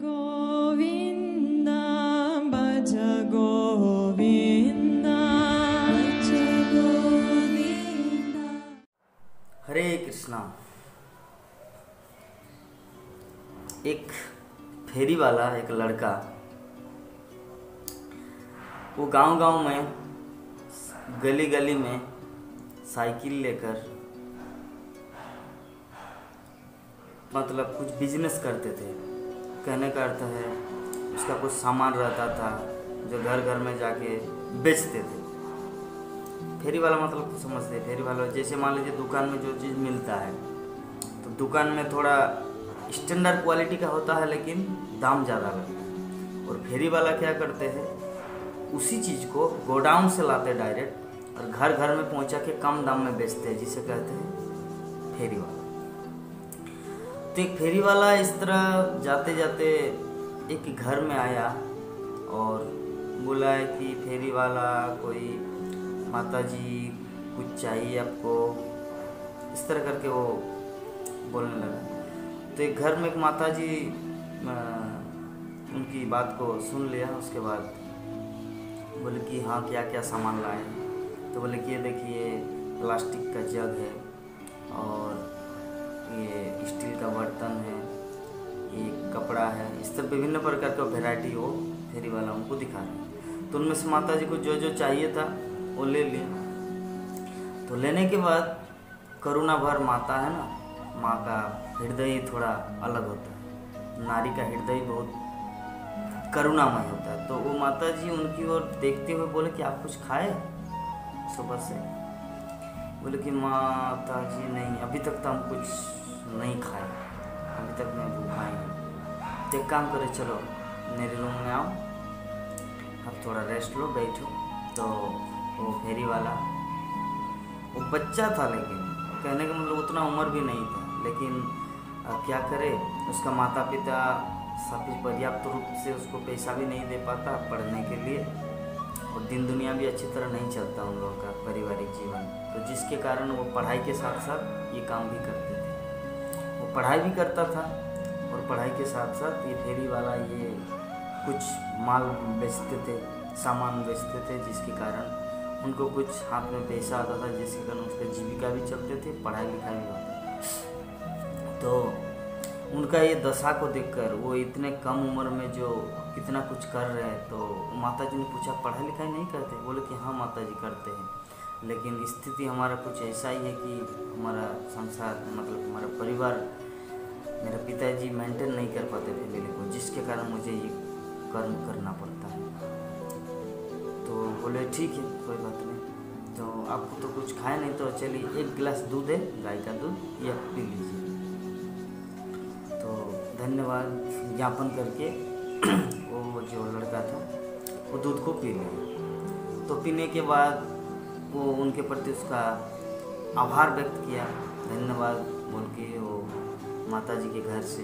गोविंद भज गोविंद भज गोविंद। हरे कृष्णा। एक फेरी वाला एक लड़का वो गांव-गांव में गली-गली में साइकिल लेकर मतलब कुछ बिजनेस करते थे। कहने का अर्थ है उसका कुछ सामान रहता था जो घर घर में जाके बेचते थे। फेरी वाला मतलब कुछ समझते। फेरी वाला जैसे मान लीजिए दुकान में जो चीज़ मिलता है तो दुकान में थोड़ा स्टैंडर्ड क्वालिटी का होता है लेकिन दाम ज़्यादा लगता है। और फेरी वाला क्या करते हैं उसी चीज़ को गोडाउन से लाते डायरेक्ट और घर घर में पहुंचा के कम दाम में बेचते हैं, जिसे कहते हैं फेरी वाला। तो एक फेरी वाला इस तरह जाते जाते एक घर में आया और बोला है कि फेरी वाला कोई माता जी कुछ चाहिए आपको, इस तरह करके वो बोलने लगा। तो एक घर में एक माता जी उनकी बात को सुन लिया। उसके बाद बोले कि हाँ क्या क्या सामान लाए। तो बोले कि ये देखिए प्लास्टिक का जग है और ये स्टील का बर्तन है, ये कपड़ा है, इस तरह विभिन्न प्रकार का वैरायटी वो फेरी वाला उनको दिखा रहे। तो उनमें से माता जी को जो जो चाहिए था वो ले लिया। तो लेने के बाद करुणा भर माता है ना, माँ का हृदय ही थोड़ा अलग होता है। नारी का हृदय बहुत करुणामय होता है। तो वो माता जी उनकी ओर देखते हुए बोले कि आप कुछ खाए सुबह से। बोले कि माता जी नहीं, अभी तक तो हम कुछ नहीं खाए, अभी तक मैं भूखा ही हूँ। तो एक काम करे, चलो मेरे रूम में आओ, अब थोड़ा रेस्ट लो, बैठो। तो वो फेरी वाला वो बच्चा था लेकिन कहने का मतलब उतना उम्र भी नहीं था, लेकिन क्या करे उसका माता पिता सब कुछ पर्याप्त रूप से उसको पैसा भी नहीं दे पाता पढ़ने के लिए और दिन दुनिया भी अच्छी तरह नहीं चलता उन लोगों का पारिवारिक जीवन। तो जिसके कारण वो पढ़ाई के साथ साथ ये काम भी करते थे। वो पढ़ाई भी करता था और पढ़ाई के साथ साथ ये फेरी वाला ये कुछ माल बेचते थे, सामान बेचते थे, जिसके कारण उनको कुछ हाथ में पैसा आता था, जिसके कारण उसका जीविका भी चलते थे, पढ़ाई लिखाई भी होती। तो उनका ये दशा को देखकर वो इतने कम उम्र में जो कितना कुछ कर रहे हैं, तो माता जी ने पूछा पढ़ाई लिखाई नहीं करते? बोले कि हाँ माता जी करते हैं, लेकिन स्थिति हमारा कुछ ऐसा ही है कि हमारा संसार मतलब हमारा परिवार, मेरे पिताजी मेंटेन नहीं कर पाते फैमिली को, जिसके कारण मुझे ये कर्म करना पड़ता है। तो बोले ठीक है कोई बात नहीं, तो आपको तो कुछ खाया नहीं तो चलिए एक गिलास दूध है, गाय का दूध, ये पी लीजिए। तो धन्यवाद ज्ञापन करके वो जो लड़का था वो दूध को पी लिया। तो पीने के बाद वो उनके प्रति उसका आभार व्यक्त किया, धन्यवाद बोल के वो माता जी के घर से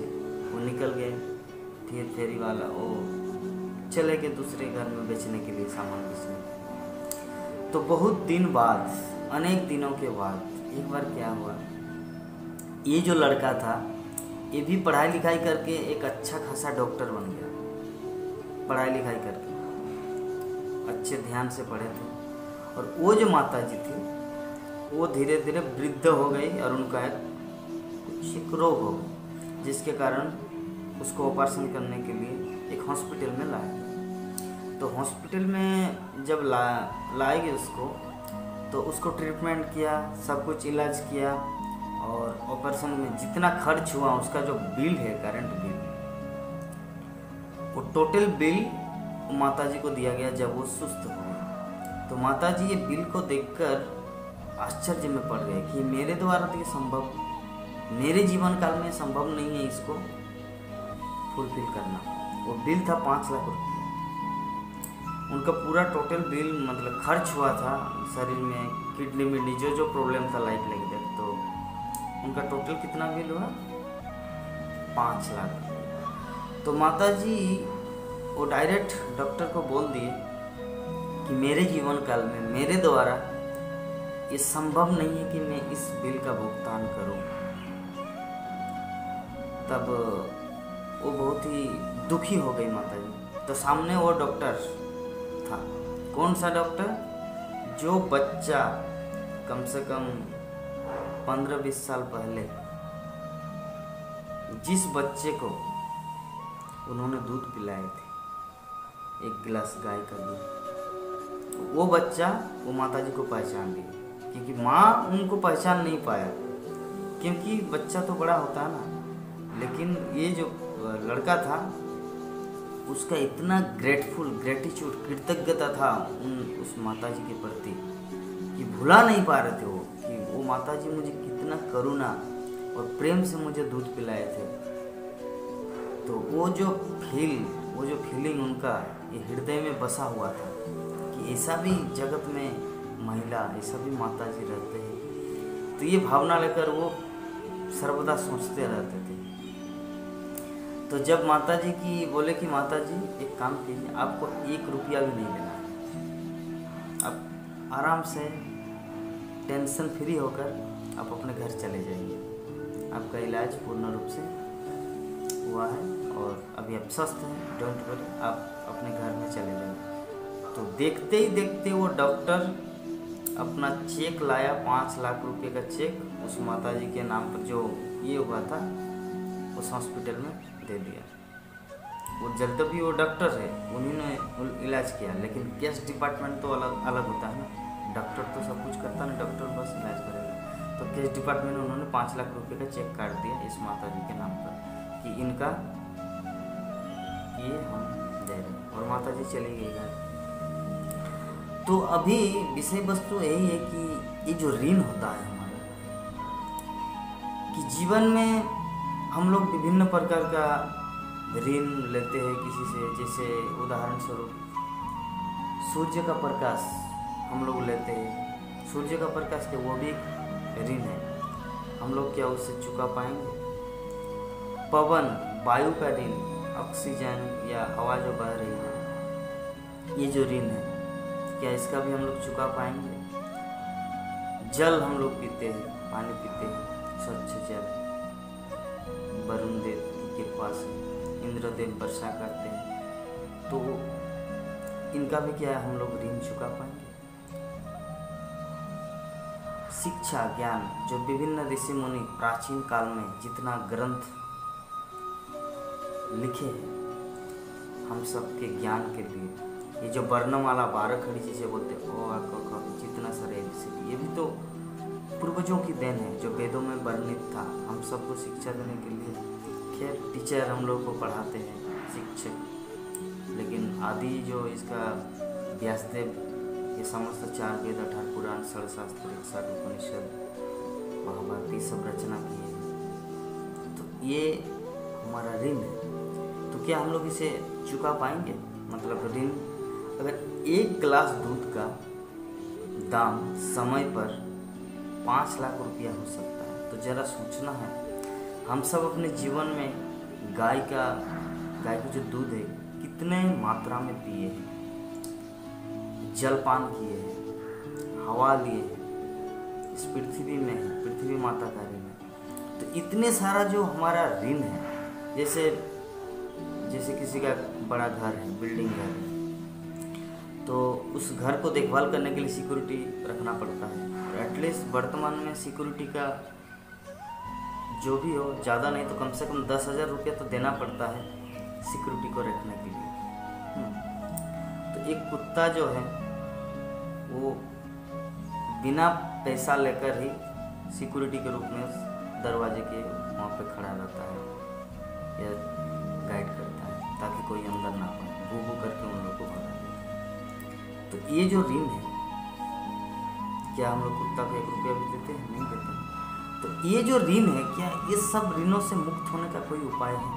वो निकल गए। फिर फेरी वाला वो चले गए दूसरे घर में बेचने के लिए, सामान बेचने। तो बहुत दिन बाद, अनेक दिनों के बाद एक बार क्या हुआ, ये जो लड़का था ये भी पढ़ाई लिखाई करके एक अच्छा खासा डॉक्टर बन गया। पढ़ाई लिखाई करके अच्छे ध्यान से पढ़े थे। और वो जो माता जी थी वो धीरे धीरे वृद्ध हो गई और उनका एक रोग हो गया, जिसके कारण उसको ऑपरेशन करने के लिए एक हॉस्पिटल में लाया। तो हॉस्पिटल में जब लाए गए उसको, तो उसको ट्रीटमेंट किया, सब कुछ इलाज किया और ऑपरेशन में जितना खर्च हुआ उसका जो बिल है, करंट बिल, वो टोटल बिल माता जी को दिया गया जब वो सुस्त हो गए। तो माता जी ये बिल को देखकर आश्चर्य में पड़ गए कि मेरे द्वारा तो ये संभव, मेरे जीवन काल में संभव नहीं है इसको फुलफिल करना। वो बिल था 5 लाख रुपये। उनका पूरा टोटल बिल मतलब खर्च हुआ था शरीर में, किडनी मिडनी जो जो प्रॉब्लम था लाइफ लग गया, तो उनका टोटल कितना बिल हुआ? 5 लाख। तो माता जी वो डायरेक्ट डॉक्टर को बोल दिए कि मेरे जीवन काल में मेरे द्वारा ये संभव नहीं है कि मैं इस बिल का भुगतान करूं। तब वो बहुत बहुत ही दुखी हो गई माता जी। तो सामने वो डॉक्टर था। कौन सा डॉक्टर? जो बच्चा कम से कम 15-20 साल पहले जिस बच्चे को उन्होंने दूध पिलाए थे, 1 गिलास गाय का दूध, वो बच्चा वो माता जी को पहचान लिया, क्योंकि माँ उनको पहचान नहीं पाया, क्योंकि बच्चा तो बड़ा होता है ना। लेकिन ये जो लड़का था उसका इतना ग्रेटिट्यूड, कृतज्ञता था उस माता जी के प्रति कि भुला नहीं पा रहे थे वो, कि वो माता जी मुझे कितना करुणा और प्रेम से मुझे दूध पिलाए थे। तो वो जो फीलिंग उनका ये हृदय में बसा हुआ था कि ऐसा भी जगत में महिला, ऐसा भी माता जी रहते हैं। तो ये भावना लेकर वो सर्वदा सोचते रहते थे। तो जब माता जी की बोले कि माता जी एक काम कीजिए, आपको 1 रुपया भी नहीं लेना है, आप आराम से टेंशन फ्री होकर आप अपने घर चले जाइए, आपका इलाज पूर्ण रूप से हुआ है और अभी आप स्वस्थ हैं, डोंट वरी, आप अपने घर में चले जाइए। तो देखते ही देखते वो डॉक्टर अपना चेक लाया, 5 लाख रुपए का चेक उस माता जी के नाम पर जो ये हुआ था उस हॉस्पिटल में दे दिया। वो जब भी वो डॉक्टर है उन्होंने इलाज किया, लेकिन केस डिपार्टमेंट तो अलग होता है ना। डॉक्टर तो सब कुछ करता है, डॉक्टर बस इलाज करेगा। तो केस डिपार्टमेंट में उन्होंने 5 लाख रुपए का चेक काट दिया इस माता जी के नाम पर कि इनका ये हम दे रहे हैं, और माता जी चली गई घर। तो अभी विषय वस्तु यही है कि ये जो ऋण होता है हमारा, कि जीवन में हम लोग विभिन्न प्रकार का ऋण लेते हैं किसी से। जैसे उदाहरण स्वरूप सूर्य का प्रकाश हम लोग लेते हैं, सूर्य का प्रकाश के वो भी एक ऋण है, हम लोग क्या उससे चुका पाएंगे? पवन, वायु का ऋण, ऑक्सीजन या हवा जो बह रही है, ये जो ऋण है क्या इसका भी हम लोग चुका पाएंगे? जल हम लोग पीते हैं, पानी पीते हैं, स्वच्छ जल, वरुण देव की कृपा से इंद्रदेव वर्षा करते हैं, तो इनका भी क्या है हम लोग ऋण चुका पाएंगे? शिक्षा, ज्ञान, जो विभिन्न ऋषि मुनि प्राचीन काल में जितना ग्रंथ लिखे हैं हम सबके ज्ञान के लिए, ये जो वर्णमाला 12 खड़ी चीजें बोलते हैं, ओ आ क ख, जितना सारे ABC, ये भी तो पूर्वजों की देन है जो वेदों में वर्णित था हम सबको शिक्षा देने के लिए। खैर टीचर हम लोग को पढ़ाते हैं, शिक्षक, लेकिन आदि जो इसका व्यासदेव ये समस्त 4 वेद, 18 पुराण, 6 शास्त्र, 61 उपनिषद, महाभारत, ये सब रचना की है। तो ये हमारा ऋण है। तो क्या हम लोग इसे चुका पाएंगे? मतलब ऋण, अगर 1 गिलास दूध का दाम समय पर 5 लाख रुपया हो सकता है, तो जरा सोचना है हम सब अपने जीवन में गाय का जो दूध है कितने मात्रा में पिए हैं, जलपान किए हैं, हवा लिए हैं, इस पृथ्वी में है, पृथ्वी माता का ऋण है। तो इतने सारा जो हमारा ऋण है, जैसे किसी का बड़ा घर है, बिल्डिंग घर है, तो उस घर को देखभाल करने के लिए सिक्योरिटी रखना पड़ता है। तो एटलीस्ट वर्तमान में सिक्योरिटी का जो भी हो, ज़्यादा नहीं तो कम से कम 10,000 रुपया तो देना पड़ता है सिक्योरिटी को रखने के लिए। तो एक कुत्ता जो है वो बिना पैसा लेकर ही सिक्योरिटी के रूप में दरवाजे के वहाँ पे खड़ा रहता है या गाइड करता है ताकि कोई अंदर ना पाए, भू करके उन लोगों को भगा देता है। तो ये जो ऋण है, क्या हम लोग कुत्ता को 1 रुपया भी देते हैं? नहीं देते। तो ये जो ऋण है, क्या ये सब ऋणों से मुक्त होने का कोई उपाय है?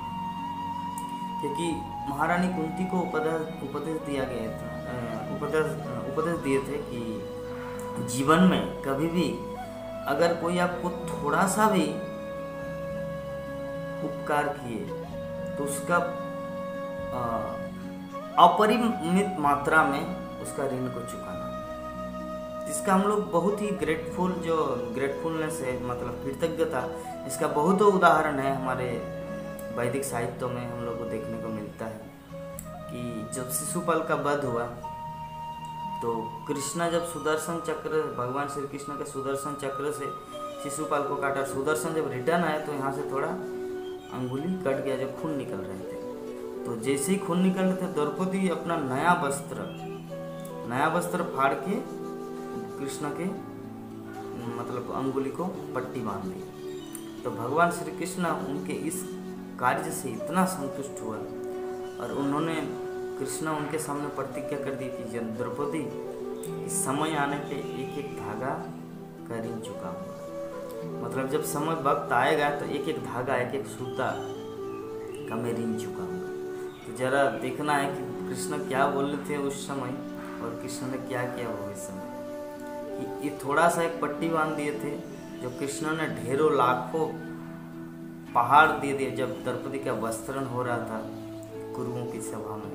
क्योंकि महारानी कुंती को उपदेश दिया गया था, उपदेश दिए थे कि जीवन में कभी भी अगर कोई आपको थोड़ा सा भी उपकार किए तो उसका अपरिमित मात्रा में उसका ऋण को चुकाना। इसका हम लोग बहुत ही ग्रेटफुलनेस है, मतलब कृतज्ञता, इसका बहुत उदाहरण है हमारे वैदिक साहित्यों में हम लोग को देखने को मिलता है कि जब शिशुपाल का वध हुआ तो कृष्णा जब सुदर्शन चक्र, भगवान श्री कृष्ण के सुदर्शन चक्र से शिशुपाल को काटा, सुदर्शन जब रिटर्न आया तो यहाँ से थोड़ा अंगुली कट गया, जब खून निकल रहे थे। तो जैसे ही खून निकल रहे थे, द्रौपदी अपना नया वस्त्र फाड़ के कृष्ण के मतलब अंगुली को पट्टी बांध दी। तो भगवान श्री कृष्ण उनके इस कार्य से इतना संतुष्ट हुआ और उन्होंने कृष्ण उनके सामने प्रतिज्ञा कर दी कि जब द्रौपदी इस समय आने पे एक एक धागा का ऋण चुकाऊंगा। मतलब जब समय वक्त आएगा तो एक एक धागा, एक एक सूता का मैं ऋण चुकाऊंगा। तो जरा देखना है कि कृष्ण क्या बोल रहे थे उस समय और कृष्ण ने क्या किया वो इस समय। ये थोड़ा सा एक पट्टी बांध दिए थे, जो कृष्ण ने ढेरों लाखों पहाड़ दे दिए। जब द्रौपदी का वस्त्रण हो रहा था कुरुओं की सभा में,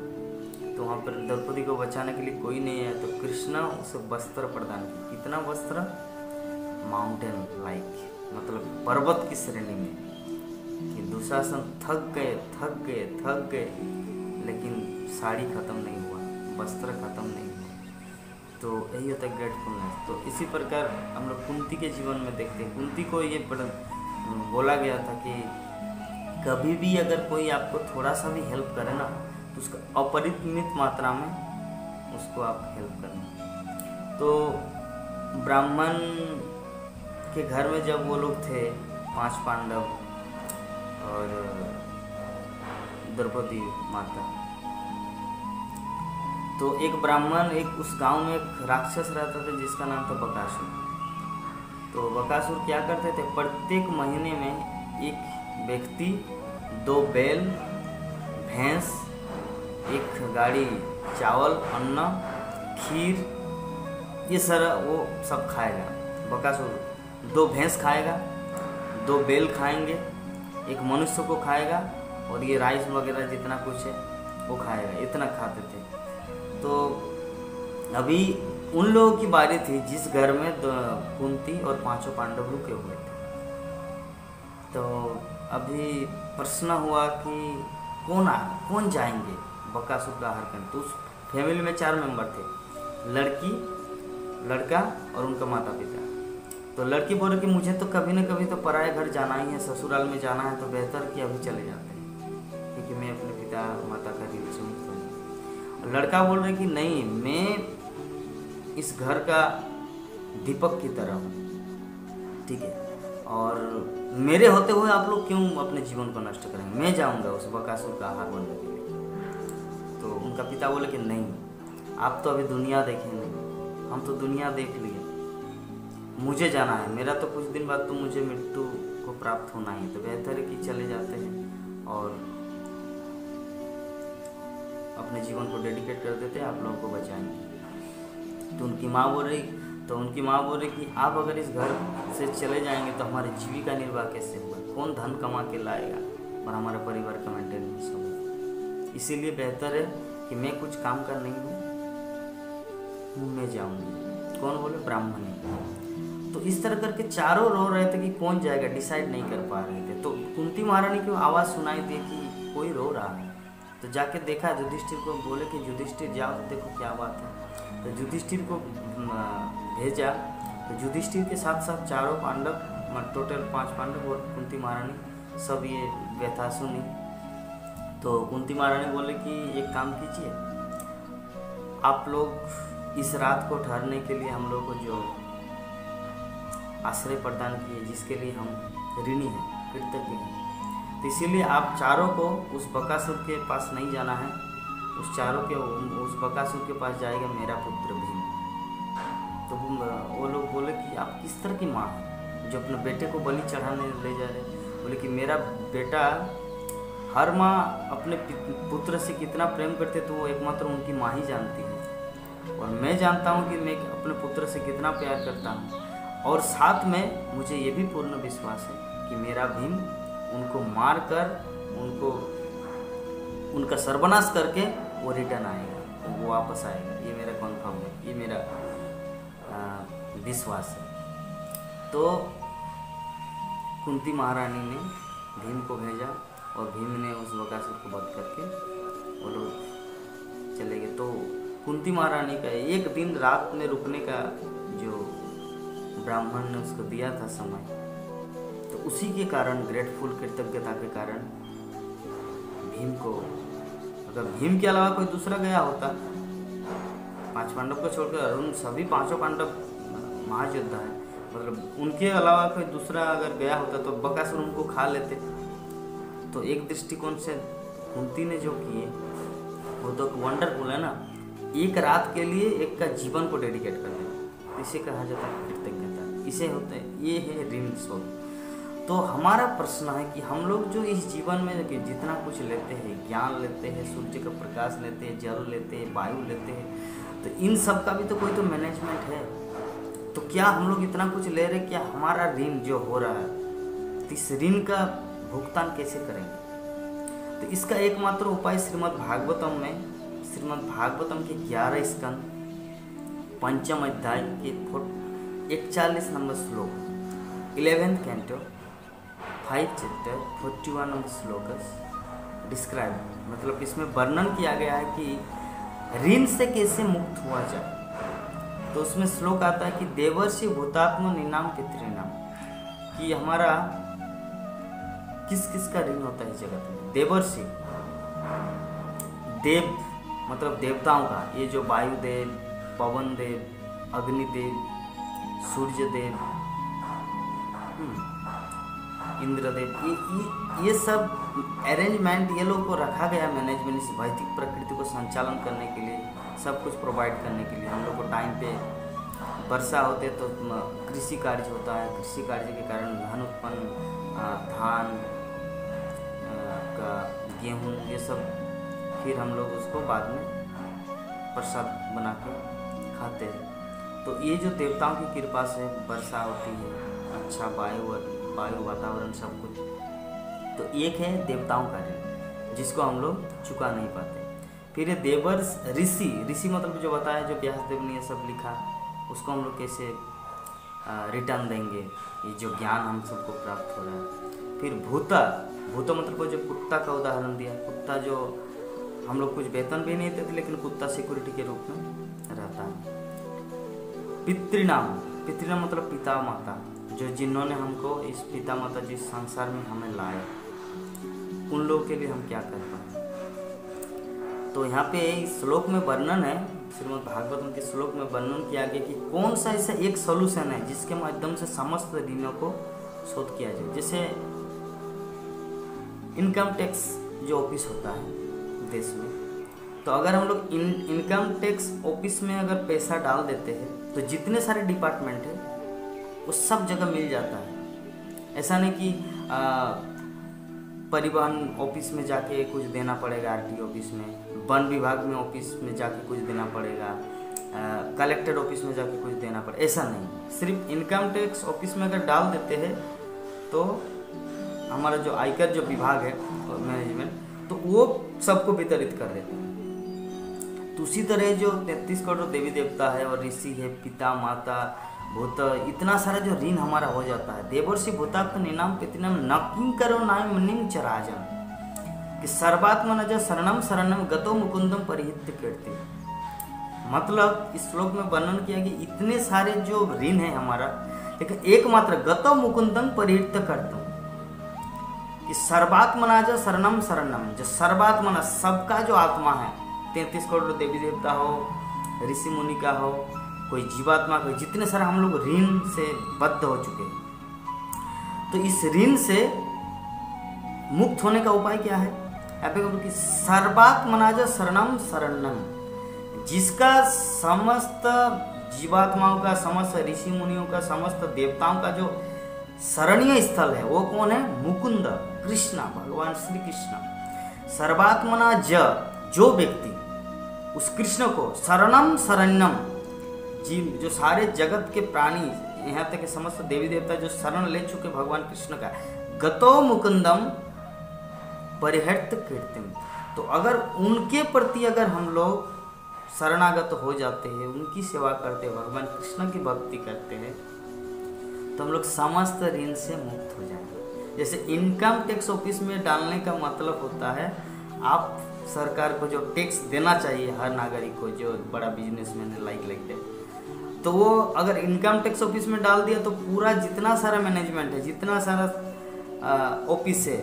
तो वहाँ पर द्रौपदी को बचाने के लिए कोई नहीं है, तो कृष्ण उसे वस्त्र प्रदान किया। कितना वस्त्र? माउंटेन लाइक, मतलब पर्वत की श्रेणी में। कि दुशासन थक गए, लेकिन साड़ी खत्म नहीं हुआ, वस्त्र खत्म नहीं हुआ। तो यही होता है ग्रेटफुलनेस। तो इसी प्रकार हम लोग कुंती के जीवन में देखते हैं। कुंती को ये बोला गया था कि कभी भी अगर कोई आपको थोड़ा सा भी हेल्प करे ना, तो उसका अपरिमित मात्रा में उसको आप हेल्प करना। तो ब्राह्मण के घर में जब वो लोग थे, 5 पांडव और द्रौपदी माता, तो एक ब्राह्मण, एक उस गांव में एक राक्षस रहता था जिसका नाम था बकासुर। तो बकासुर क्या करते थे, प्रत्येक महीने में एक व्यक्ति 2 बैल, भैंस, एक गाड़ी चावल, अन्न, खीर, ये सारा वो सब खाएगा। बकासुर 2 भैंस खाएगा, 2 बैल खाएंगे, एक मनुष्य को खाएगा और ये राइस वगैरह जितना कुछ है वो खाएगा। इतना खाते थे। तो अभी उन लोगों की बारी थी जिस घर में कुंती और 5 पांडव रुके हुए थे। तो अभी प्रश्न हुआ कि कौन जाएंगे बकासुर का आहार करने। तो उस फैमिली में 4 मेंबर थे, लड़की, लड़का और उनका माता पिता। तो लड़की बोले कि मुझे तो कभी न कभी तो पराए घर जाना ही है, ससुराल में जाना है, तो बेहतर कि अभी चले जाते हैं क्योंकि मैं अपने पिता माता का ऋण चुकता हूँ। लड़का बोल रहे कि नहीं, मैं इस घर का दीपक की तरह हूँ, ठीक है, और मेरे होते हुए आप लोग क्यों अपने जीवन को नष्ट करेंगे, मैं जाऊँगा उस बकासुर का आहार बनने के लिए। तो उनका पिता बोले कि नहीं, आप तो अभी दुनिया देखेंगे, हम तो दुनिया देख लिए, मुझे जाना है, मेरा तो कुछ दिन बाद तो मुझे मृत्यु को प्राप्त होना ही, तो बेहतर है कि चले जाते हैं और अपने जीवन को डेडिकेट कर देते हैं, आप लोगों को बचाएंगे। तो उनकी माँ बोल रही कि आप अगर इस घर से चले जाएंगे तो हमारी जीविका निर्वाह कैसे होगा, कौन धन कमा के लाएगा और हमारे परिवार का मेंटेनेंस होगा। इसीलिए बेहतर है कि मैं कुछ काम कर नहीं हूँ, मैं जाऊँगी। कौन बोले? ब्राह्मण। तो इस तरह करके चारों रो रहे थे कि कौन जाएगा, डिसाइड नहीं कर पा रहे थे। तो कुंती महारानी को आवाज़ सुनाई दी कि कोई रो रहा है। तो जाके देखा, युधिष्ठिर को बोले कि युधिष्ठिर जाओ देखो क्या बात है। तो युधिष्ठिर को भेजा। तो युधिष्ठिर के साथ साथ 4 पांडव, टोटल 5 पांडव और कुंती महारानी सब ये व्यथा सुनी। तो कुंती महारानी बोले कि एक काम कीजिए, आप लोग इस रात को ठहरने के लिए हम लोग को जो आश्रय प्रदान किए, जिसके लिए हम ऋणी हैं, कृतज्ञ हैं, तो इसीलिए आप चारों को उस बकासुर के पास नहीं जाना है। उस बकासुर के पास जाएगा मेरा पुत्र भीम। तो वो लोग बोले कि आप किस तरह की माँ हैं जो अपने बेटे को बलि चढ़ाने ले जा रहे? बोले कि मेरा बेटा, हर माँ अपने पुत्र से कितना प्रेम करते तो वो एकमात्र उनकी माँ ही जानती है, और मैं जानता हूँ कि मैं अपने पुत्र से कितना प्यार करता हूँ। और साथ में मुझे ये भी पूर्ण विश्वास है कि मेरा भीम उनको मार कर, उनका सर्वनाश करके वो रिटर्न आएगा, वो वापस आएगा। ये मेरा कन्फर्म है, ये मेरा विश्वास है। तो कुंती महारानी ने भीम को भेजा और भीम ने उस बकासुर को वध करके वो लोग चले गए। तो कुंती महारानी का एक दिन रात में रुकने का जो ब्राह्मण ने उसको दिया था समय, तो उसी के कारण, ग्रेटफुल कृतज्ञता के कारण भीम को, अगर भीम के अलावा कोई दूसरा गया होता, 5 पांडव को छोड़कर, उन सभी 5 पांडव महायोद्धा है, मतलब उनके अलावा कोई दूसरा अगर गया होता तो बकासुर उनको खा लेते। तो एक दृष्टिकोण से कुंती ने जो किए वो तो वंडरफुल है ना, एक रात के लिए एक का जीवन को डेडिकेट कर देना, इसे कहा जाता है कृतज्ञता, इसे होते हैं, ये है ऋण स्वरूप। तो हमारा प्रश्न है कि हम लोग जो इस जीवन में जितना कुछ लेते हैं, ज्ञान लेते हैं, सूर्य का प्रकाश लेते हैं, जल लेते हैं, वायु लेते हैं, तो इन सब का भी तो कोई तो मैनेजमेंट है। तो क्या हम लोग इतना कुछ ले रहे, क्या हमारा ऋण जो हो रहा है, तो इस ऋण का भुगतान कैसे करेंगे? तो इसका एकमात्र उपाय श्रीमद् भागवतम में, श्रीमद् भागवतम के 11 स्कंद 5म अध्याय के 41 नंबर श्लोक, 11th कैंटो 5 चैप्टर 41 नंबर श्लोक डिस्क्राइब, मतलब इसमें वर्णन किया गया है कि ऋण से कैसे मुक्त हुआ जाए। तो उसमें श्लोक आता है कि देवर्षि भूतात्म निनाम पितृनाम, कि हमारा किस किस का ऋण होता है जगत में। देवर्षि, देव मतलब देवताओं का, ये जो वायुदेव, पवन देव, अग्निदेव, सूर्य देव, इंद्रदेव, ये सब अरेंजमेंट ये लोग को रखा गया मैनेजमेंट, इस भौतिक प्रकृति को संचालन करने के लिए, सब कुछ प्रोवाइड करने के लिए। हम लोग को टाइम पे वर्षा होते तो कृषि कार्य होता है, कृषि कार्य के कारण धन उत्पन्न, धान का, गेहूँ, ये सब, फिर हम लोग उसको बाद में प्रसाद बना के खाते हैं। तो ये जो देवताओं की कृपा से वर्षा होती है, अच्छा वायु वातावरण सब कुछ, तो एक है देवताओं का ऋण जिसको हम लोग चुका नहीं पाते। फिर ये देवर्ष, ऋषि मतलब जो बताया, जो व्यासदेव ने ये सब लिखा, उसको हम लोग कैसे रिटर्न देंगे, ये जो ज्ञान हम सबको प्राप्त हो रहा है। फिर भूता मतलब वो जो कुत्ता का उदाहरण दिया, कुत्ता जो हम लोग कुछ वेतन भी नहीं देते लेकिन कुत्ता सिक्योरिटी के रूप में रहता है। पितृनाम मतलब पिता माता, जो जिन्होंने हमको इस पिता माता जिस संसार में हमें लाए, उन लोगों के लिए हम क्या कर पाए। तो यहाँ पे इस श्लोक में वर्णन है, श्रीमद् भागवतम के श्लोक में वर्णन किया गया कि कौन सा ऐसा एक सोल्यूशन है जिसके माध्यम से समस्त ऋणों को शोध किया जाए। जैसे इनकम टैक्स जो ऑफिस होता है देश में, तो अगर हम लोग इनकम टैक्स ऑफिस में अगर पैसा डाल देते हैं तो जितने सारे डिपार्टमेंट है वो सब जगह मिल जाता है। ऐसा नहीं कि परिवहन ऑफिस में जाके कुछ देना पड़ेगा, आरटी ऑफिस में, वन विभाग में ऑफिस में जाके कुछ देना पड़ेगा, कलेक्टर ऑफिस में जाके कुछ देना पड़ेगा, ऐसा नहीं। सिर्फ इनकम टैक्स ऑफिस में अगर डाल देते हैं तो हमारा जो आयकर जो विभाग है मैनेजमेंट, तो वो सबको वितरित कर देते हैं। तो उसी तरह जो 33 करोड़ देवी देवता है और ऋषि है, पिता माता भूत, इतना सारा जो ऋण हमारा हो जाता है। देवर्षि भूतात्म निनाम पितृनाम नकिं करो नाम मनिम चराजम, कि सर्वात्मन ज शरणम शरणम गतो मुकुंदम परिहित कीर्ति। मतलब इस श्लोक में वर्णन किया कि इतने सारे जो ऋण है हमारा, लेकिन एकमात्र गतो मुकुंदम परिहित करतम, कि सर्वात्मना ज शरणम शरणम, जो सर्वात्मना सबका जो आत्मा है, 33 करोड़ देवी देवता हो, ऋषि मुनि का हो, कोई जीवात्मा का, जितने सारे हम लोग ऋण से बद्ध हो चुके हैं। तो इस ऋण से मुक्त होने का उपाय क्या है? कि सर्वात्मना ज शरणम शरणम, जिसका समस्त जीवात्माओं का, समस्त ऋषि मुनियों का, समस्त देवताओं का जो शरणीय स्थल है वो कौन है? मुकुंद, कृष्णा, भगवान श्री कृष्ण। सर्वात्मना ज, जो व्यक्ति उस कृष्ण को, शरणम शरण्यम, जीव जो सारे जगत के प्राणी, यहाँ तक के समस्त देवी देवता जो शरण ले चुके भगवान कृष्ण का, गतो मुकुंदम परिहर्त कीर्तिम। तो अगर उनके प्रति अगर हम लोग शरणागत हो जाते हैं, उनकी सेवा करते हैं, भगवान कृष्ण की भक्ति करते हैं, तो हम लोग समस्त ऋण से मुक्त हो जाएंगे। जैसे इनकम टैक्स ऑफिस में डालने का मतलब होता है आप सरकार को जो टैक्स देना चाहिए हर नागरिक को, जो बड़ा बिजनेसमैन है लाइक दैट, तो वो अगर इनकम टैक्स ऑफिस में डाल दिया तो पूरा जितना सारा मैनेजमेंट है, जितना सारा ऑफिस है,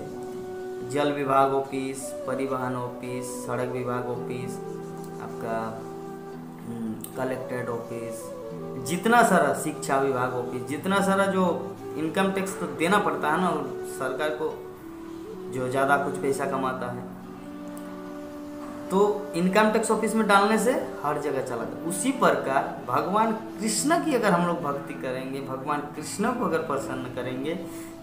जल विभाग ऑफिस, परिवहन ऑफिस, सड़क विभाग ऑफिस, आपका कलेक्ट्रेट ऑफिस, जितना सारा शिक्षा विभाग ऑफिस, जितना सारा जो इनकम टैक्स तो देना पड़ता है ना सरकार को, जो ज़्यादा कुछ पैसा कमाता है, तो इनकम टैक्स ऑफिस में डालने से हर जगह चला जाता। उसी प्रकार भगवान कृष्ण की अगर हम लोग भक्ति करेंगे, भगवान कृष्ण को अगर प्रसन्न करेंगे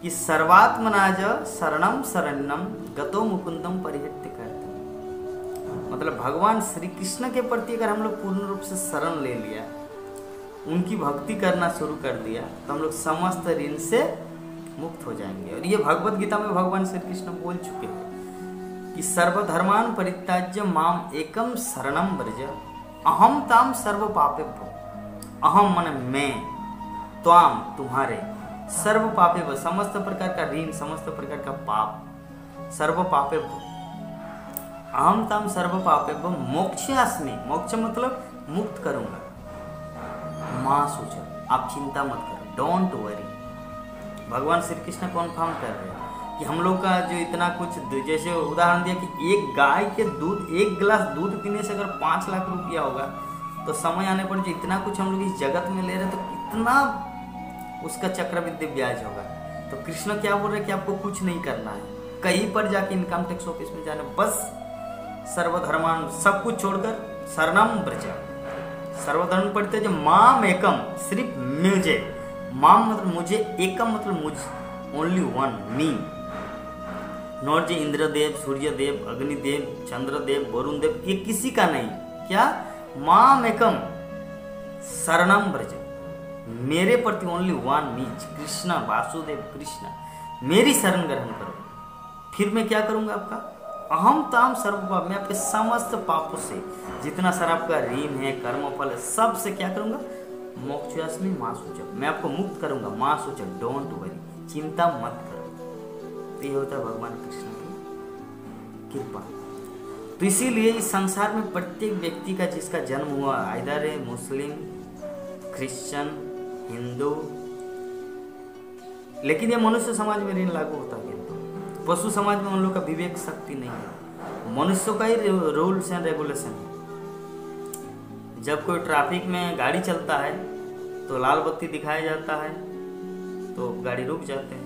कि सर्वात्मनाज शरणम शरणम गतो मुकुंदम परिहृत्य करते, मतलब भगवान श्री कृष्ण के प्रति अगर हम लोग पूर्ण रूप से शरण ले लिया, उनकी भक्ति करना शुरू कर दिया, तो हम लोग समस्त ऋण से मुक्त हो जाएंगे। और ये भगवत गीता में भगवान श्री कृष्ण बोल चुके हैं कि सर्वधर्मान परित्याज्य माम एकम शरणम व्रज अहम ताम सर्व पापेभ्यो, अहम मन मैं, त्वाम तुम्हारे, सर्व पापेभ्यो समस्त प्रकार का ऋण, समस्त प्रकार का पाप, सर्व पापेभ्यो, अहम ताम सर्व पापेभ्यो मोक्षयास्मि, मोक्ष मतलब मुक्त करूंगा, मां सोचो, आप चिंता मत करो, डोंट वरी। भगवान श्री कृष्ण कन्फर्म कर रहे हैं कि हम लोग का जो इतना कुछ, जैसे उदाहरण दिया कि एक गाय के दूध, एक गिलास दूध पीने से अगर 5 लाख रुपया होगा, तो समय आने पर जो इतना कुछ हम लोग इस जगत में ले रहे हैं, तो कितना उसका चक्रवृद्धि ब्याज होगा। तो कृष्ण क्या बोल रहे हैं कि आपको कुछ नहीं करना है, कहीं पर जाके इनकम टैक्स ऑफिस में जाना, बस सर्वधर्मान सब कुछ छोड़कर शरणम व्रज, सर्वधर्म पढ़ते जो माम एकम, सिर्फ मुझे, माम मतलब मुझे, एकम मतलब मुझ, ओनली वन मी, नॉट जे इंद्रदेव, सूर्यदेव, अग्निदेव, चंद्रदेव, वरुण देव, ये किसी का नहीं, क्या, माम एकम शरणम व्रज, मेरे प्रति ओनली वन मी, कृष्ण वासुदेव कृष्ण, मेरी शरण ग्रहण करो, फिर मैं क्या करूंगा आपका, अहम ताम सर्व पाप, मैं आपके समस्त पापों से, जितना सारा आपका ऋण है, कर्म फल है, सब से क्या करूंगा, मोक्षयास्मि मां सूचक, मैं आपको मुक्त करूंगा, मां सूचक, डोंट वरी, चिंता मत करो। तो ये होता है भगवान कृष्ण की कृपा। तो इसीलिए इस संसार में प्रत्येक व्यक्ति का जिसका जन्म हुआ, आइदर है मुस्लिम, क्रिश्चियन, हिंदू, लेकिन ये मनुष्य समाज में ऋण लागू होता है, पशु समाज में उन लोग का विवेक शक्ति नहीं है, मनुष्यों का ही रूल्स एंड रेगुलेशन है। जब कोई ट्रैफिक में गाड़ी चलता है तो लाल बत्ती दिखाया जाता है तो गाड़ी रुक जाते हैं,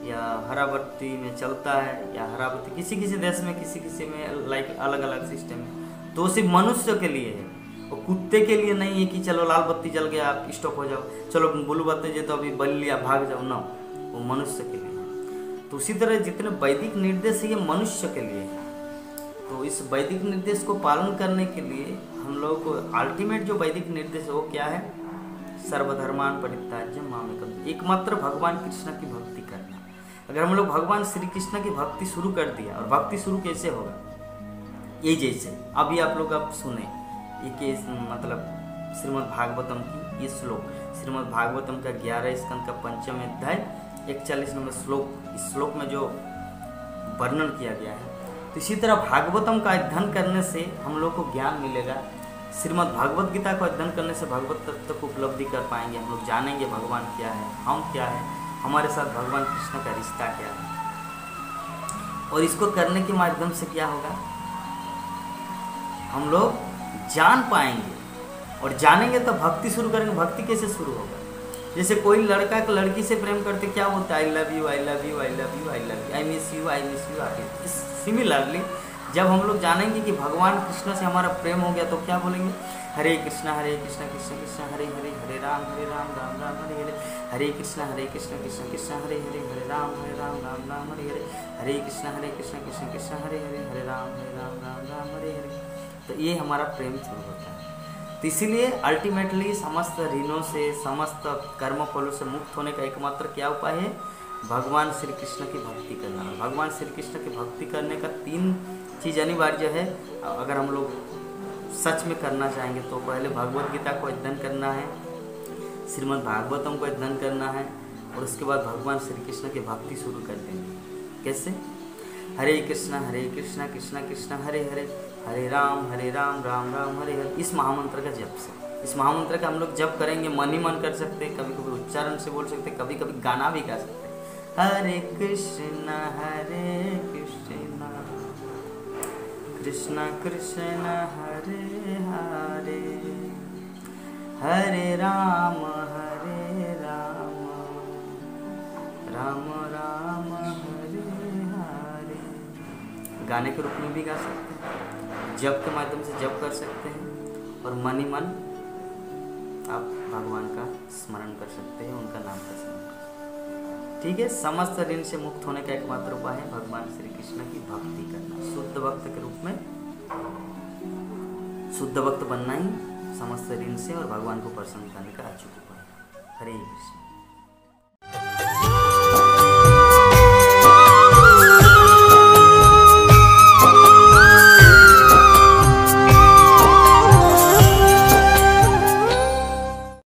या हरा बत्ती में चलता है, या हरा बत्ती किसी किसी देश में, किसी किसी में लाइक अलग अलग सिस्टम है, तो सिर्फ मनुष्य के लिए है, और कुत्ते के लिए नहीं है कि चलो लाल बत्ती जल गया आप स्टॉप हो जाओ, चलो ब्लू बत्ती जो तो अभी बल लिया भाग जाओ, ना, वो मनुष्य के लिए। तो उसी तरह जितने वैदिक निर्देश है ये मनुष्य के लिए है। तो इस वैदिक निर्देश को पालन करने के लिए हम लोग को अल्टीमेट जो वैदिक निर्देश है वो क्या है, सर्वधर्मान परित्याज्य माम एकम, एकमात्र भगवान कृष्ण की भक्ति करना। अगर हम लोग भगवान श्री कृष्ण की भक्ति शुरू कर दिया, और भक्ति शुरू कैसे होगा, ये जैसे अभी आप लोग अब सुने ये मतलब श्रीमद् भागवतम की ये श्लोक, श्रीमद् भागवतम का 11 स्कंद का 5वां अध्याय 41 नंबर श्लोक, इस श्लोक में जो वर्णन किया गया है, तो इसी तरह भागवतम का अध्ययन करने से हम लोग को ज्ञान मिलेगा, श्रीमद् भागवत गीता को अध्ययन करने से भगवत तत्व को उपलब्धि कर पाएंगे, हम लोग जानेंगे भगवान क्या है, हम क्या है, हमारे साथ भगवान कृष्ण का रिश्ता क्या है। और इसको करने के माध्यम से क्या होगा, हम लोग जान पाएंगे, और जानेंगे तो भक्ति शुरू करेंगे। भक्ति कैसे शुरू होगा, जैसे कोई लड़का एक लड़की से प्रेम करते क्या बोलता है, I love you, I love you, I love you, I love you, I miss you, I miss you, I. Similarly जब हम लोग जानेंगे कि भगवान कृष्ण से हमारा प्रेम हो गया तो क्या बोलेंगे, हरे कृष्ण कृष्ण कृष्ण हरे हरे, हरे राम राम राम हरे हरे, हरे कृष्ण कृष्ण कृष्ण हरे हरे, हरे राम राम राम हरे हरे, हरे कृष्ण कृष्ण कृष्ण हरे हरे, हरे राम राम हरे हरे। तो ये हमारा प्रेम शुरू होता है। तो इसीलिए अल्टीमेटली समस्त ऋणों से, समस्त कर्म फलों से मुक्त होने का एकमात्र क्या उपाय है, भगवान श्री कृष्ण की भक्ति करना। भगवान श्री कृष्ण की भक्ति करने का 3 चीज़ अनिवार्य है। अगर हम लोग सच में करना चाहेंगे तो पहले भगवत गीता को अध्ययन करना है, श्रीमद् भागवतम को अध्ययन करना है, और उसके बाद भगवान श्री कृष्ण की भक्ति शुरू कर देंगे। कैसे? हरे कृष्णा कृष्णा कृष्णा हरे हरे, हरे राम राम राम हरे हरे। इस महामंत्र का जप से, इस महामंत्र का हम लोग जप करेंगे, मन ही मन कर सकते हैं, कभी कभी उच्चारण से बोल सकते हैं, कभी कभी गाना भी गा सकते हैं। हरे कृष्णा कृष्णा कृष्णा हरे हरे, हरे राम राम राम हरे हरे। गाने के रूप में भी गा सकते हैं, जप के माध्यम से जप कर सकते हैं, और मन ही मन आप भगवान का स्मरण कर सकते हैं, उनका नाम का स्मरण कर सकते हैं। ठीक है। समस्त ऋण से मुक्त होने का एकमात्र उपाय है भगवान श्री कृष्ण की भक्ति करना। शुद्ध भक्त के रूप में शुद्ध भक्त बनना ही समस्त ऋण से और भगवान को प्रसन्न करने का अचूक उपाय है। हरे कृष्ण।